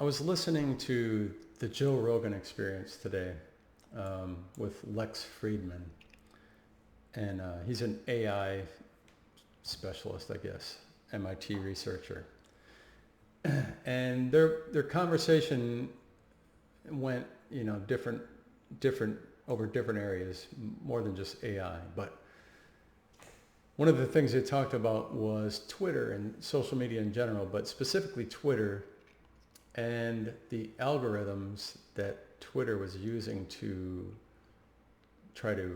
I was listening to the Joe Rogan Experience today with Lex Friedman, and he's an AI specialist, I guess, MIT researcher. And their conversation went, different over different areas, more than just AI. But one of the things they talked about was Twitter and social media in general, but specifically Twitter and the algorithms that Twitter was using to try to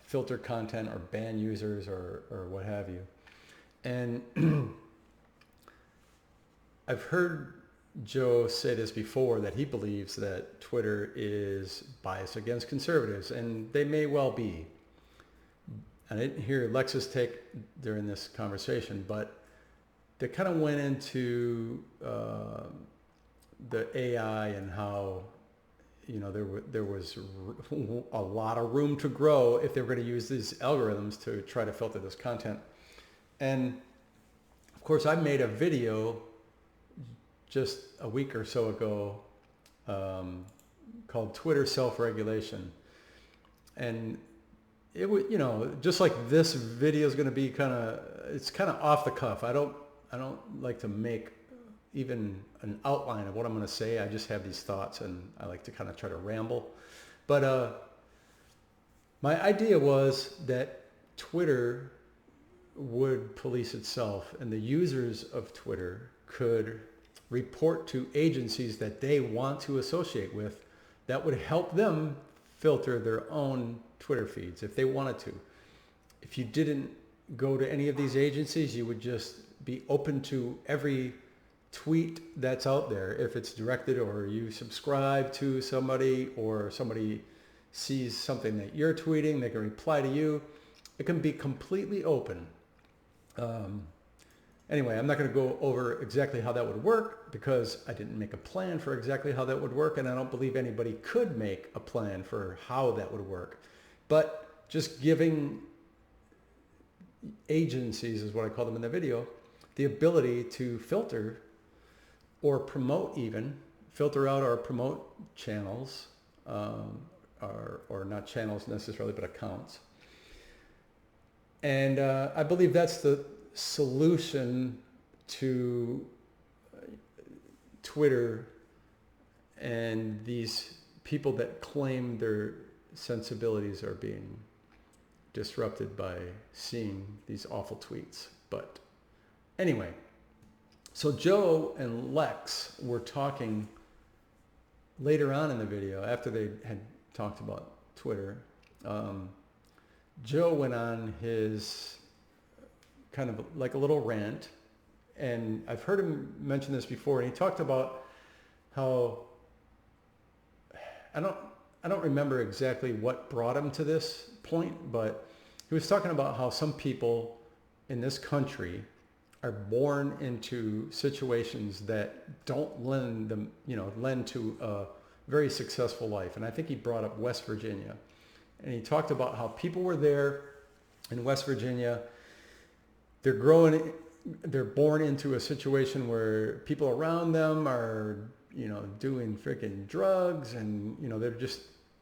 filter content or ban users or what have you. And I've heard Joe say this before, that he believes that Twitter is biased against conservatives, and they may well be. I didn't hear Lex's take during this conversation, but they kind of went into the AI and how, there was a lot of room to grow if they were going to use these algorithms to try to filter this content. And of course, I made a video just a week or so ago called Twitter Self-Regulation. And it would, just like this video is going to be it's kind of off the cuff. I don't like to make even an outline of what I'm going to say. I just have these thoughts and I like to kind of try to ramble. But my idea was that Twitter would police itself, and the users of Twitter could report to agencies that they want to associate with that would help them filter their own Twitter feeds if they wanted to. If you didn't go to any of these agencies, you would just be open to every tweet that's out there. If it's directed, or you subscribe to somebody, or somebody sees something that you're tweeting, they can reply to you. It can be completely open. Anyway, I'm not going to go over exactly how that would work, because I didn't make a plan for exactly how that would work, and I don't believe anybody could make a plan for how that would work. But just giving agencies, is what I call them in the video, the ability to filter or promote, filter out or promote channels, or not channels necessarily, but accounts. And I believe that's the solution to Twitter and these people that claim their sensibilities are being disrupted by seeing these awful tweets. But anyway, so Joe and Lex were talking later on in the video, after they had talked about Twitter. Joe went on his kind of like a little rant, and I've heard him mention this before, and he talked about how, I don't remember exactly what brought him to this point, but he was talking about how some people in this country are born into situations that don't lend to a very successful life. And I think he brought up West Virginia. And he talked about how people were there in West Virginia. They're born into a situation where people around them are, doing freaking drugs, and, they're just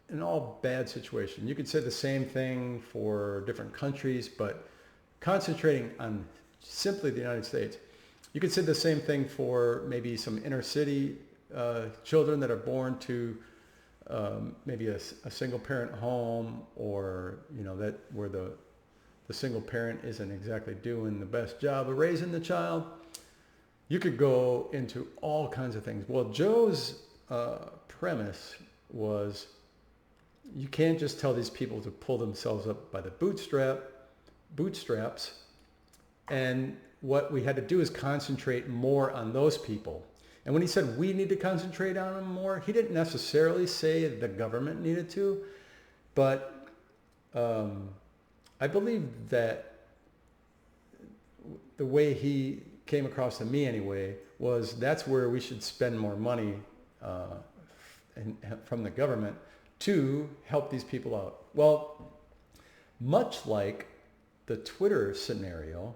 in all bad situation. You could say the same thing for different countries, but concentrating on simply the United States, you could say the same thing for maybe some inner city children that are born to maybe a single parent home, or, that where the single parent isn't exactly doing the best job of raising the child. You could go into all kinds of things. Well, Joe's premise was, you can't just tell these people to pull themselves up by the bootstraps. And what we had to do is concentrate more on those people. And when he said we need to concentrate on them more, he didn't necessarily say the government needed to, but I believe that the way he came across to me anyway was that's where we should spend more money from the government to help these people out. Well, much like the Twitter scenario,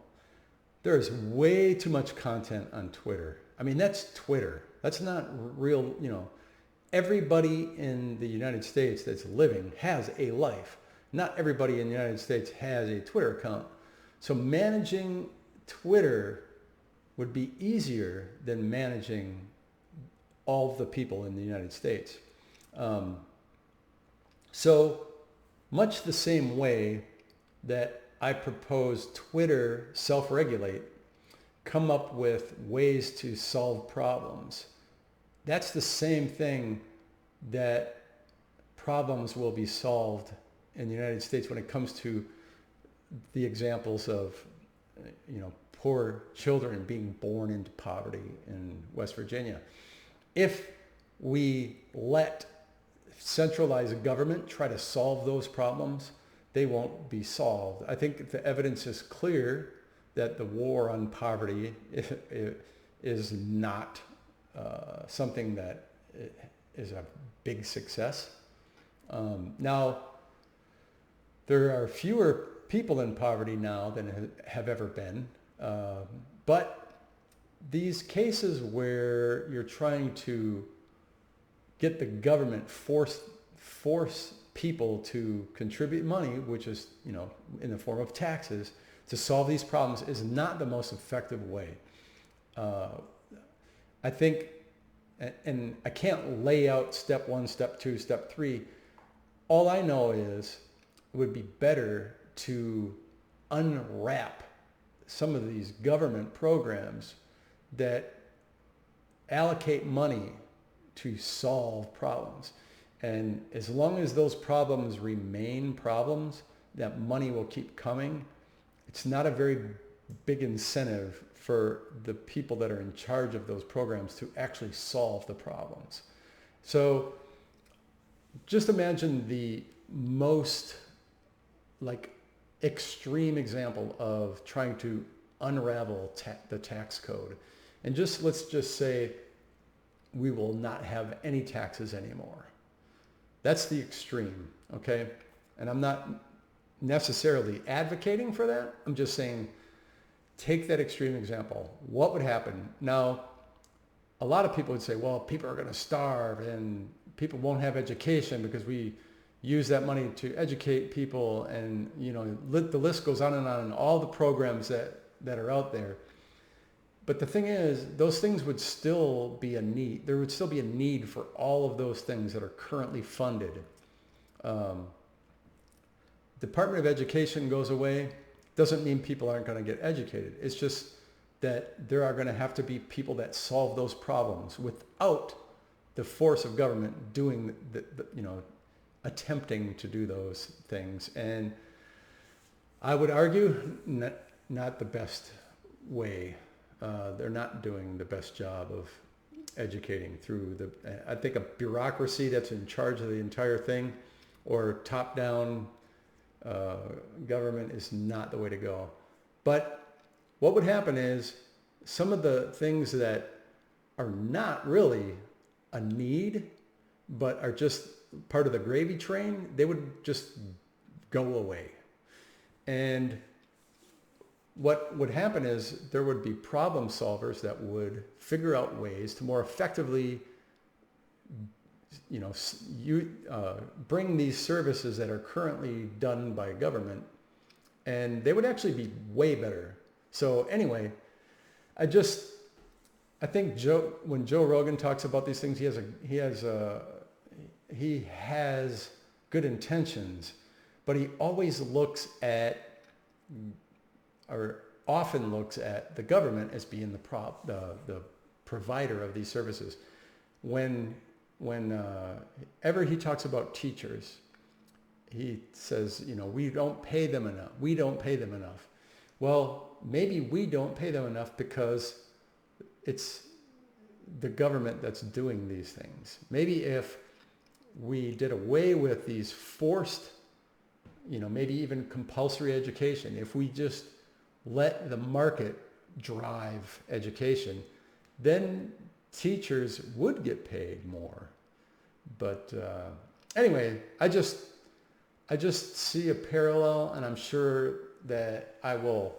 There is way too much content on Twitter. I mean, that's Twitter. That's not real, everybody in the United States that's living has a life. Not everybody in the United States has a Twitter account. So managing Twitter would be easier than managing all of the people in the United States. So much the same way that I propose Twitter self-regulate, come up with ways to solve problems. That's the same thing that problems will be solved in the United States when it comes to the examples of, poor children being born into poverty in West Virginia. If we let centralized government try to solve those problems, they won't be solved. I think the evidence is clear that the war on poverty is not something that is a big success. Now, there are fewer people in poverty now than have ever been, but these cases where you're trying to get the government force people to contribute money, which is, in the form of taxes, to solve these problems is not the most effective way. I think, and I can't lay out step 1, step 2, step 3. All I know is it would be better to unwrap some of these government programs that allocate money to solve problems. And as long as those problems remain problems, that money will keep coming. It's not a very big incentive for the people that are in charge of those programs to actually solve the problems. So just imagine the most extreme example of trying to unravel the tax code. And let's just say we will not have any taxes anymore. That's the extreme, okay? And I'm not necessarily advocating for that. I'm just saying, take that extreme example. What would happen? Now, a lot of people would say, well, people are going to starve and people won't have education because we use that money to educate people, and the list goes on, and all the programs that are out there. But the thing is, those things would still be a need. There would still be a need for all of those things that are currently funded. Department of Education goes away, doesn't mean people aren't going to get educated. It's just that there are going to have to be people that solve those problems without the force of government doing attempting to do those things. And I would argue not the best way. They're not doing the best job of educating through I think a bureaucracy that's in charge of the entire thing, or top-down government, is not the way to go. But what would happen is some of the things that are not really a need, but are just part of the gravy train, they would just go away. And what would happen is there would be problem solvers that would figure out ways to more effectively, bring these services that are currently done by government, and they would actually be way better. So anyway, I think when Joe Rogan talks about these things, he has good intentions, but he always often looks at the government as being the provider of these services. Whenever he talks about teachers, he says, we don't pay them enough. We don't pay them enough. Well, maybe we don't pay them enough because it's the government that's doing these things. Maybe if we did away with these forced, maybe even compulsory education, if we just let the market drive education, then teachers would get paid more. But anyway, I just see a parallel, and I'm sure that I will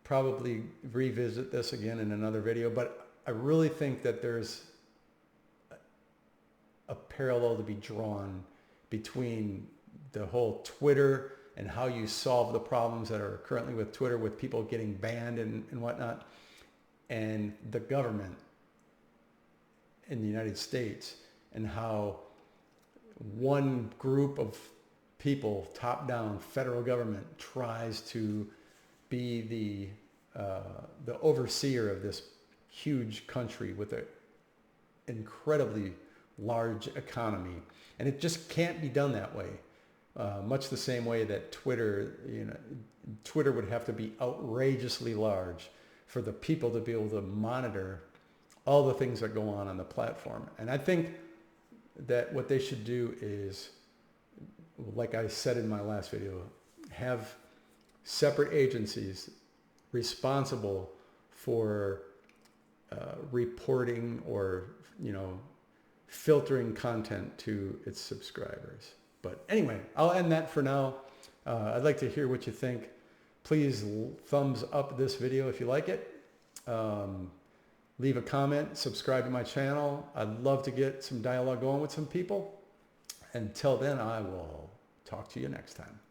probably revisit this again in another video, but I really think that there's a parallel to be drawn between the whole Twitter and how you solve the problems that are currently with Twitter, with people getting banned and whatnot, and the government in the United States, and how one group of people, top down, federal government, tries to be the overseer of this huge country with an incredibly large economy, and it just can't be done that way. Much the same way that Twitter would have to be outrageously large for the people to be able to monitor all the things that go on the platform. And I think that what they should do is, like I said in my last video, have separate agencies responsible for reporting or, filtering content to its subscribers. But anyway, I'll end that for now. I'd like to hear what you think. Please thumbs up this video if you like it. Leave a comment, subscribe to my channel. I'd love to get some dialogue going with some people. Until then, I will talk to you next time.